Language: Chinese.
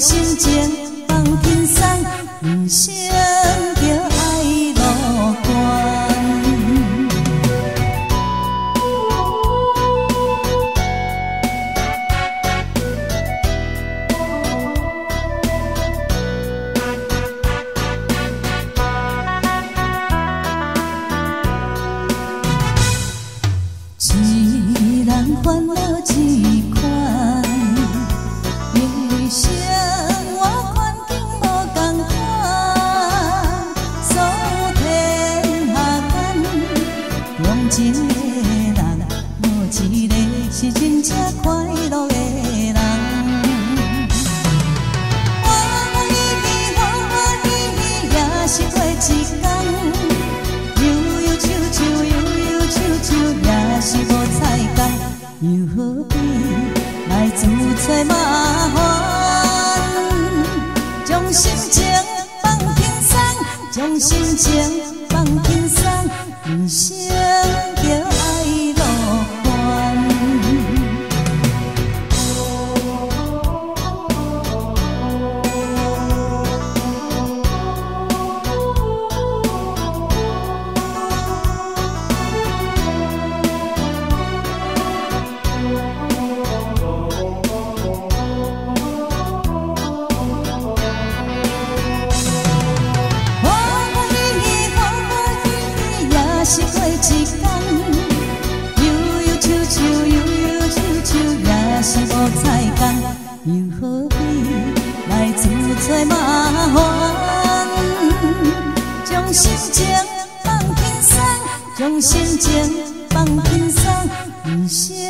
心情放轻松，人生就爱乐观。一人烦恼一款，人生活环境无同款，所有天下间，用情的人，无一个是真正快乐的人。欢喜欢喜也是过一天，悠悠唱唱悠悠唱唱也是无彩工，又何必来自找麻烦？将心情放轻松，将心情放轻松，人生就爱乐观。是过一天，悠悠唱唱，悠悠唱唱，也是无彩工，又何必来自找麻烦？将心情放轻松，将心情放轻松，人生。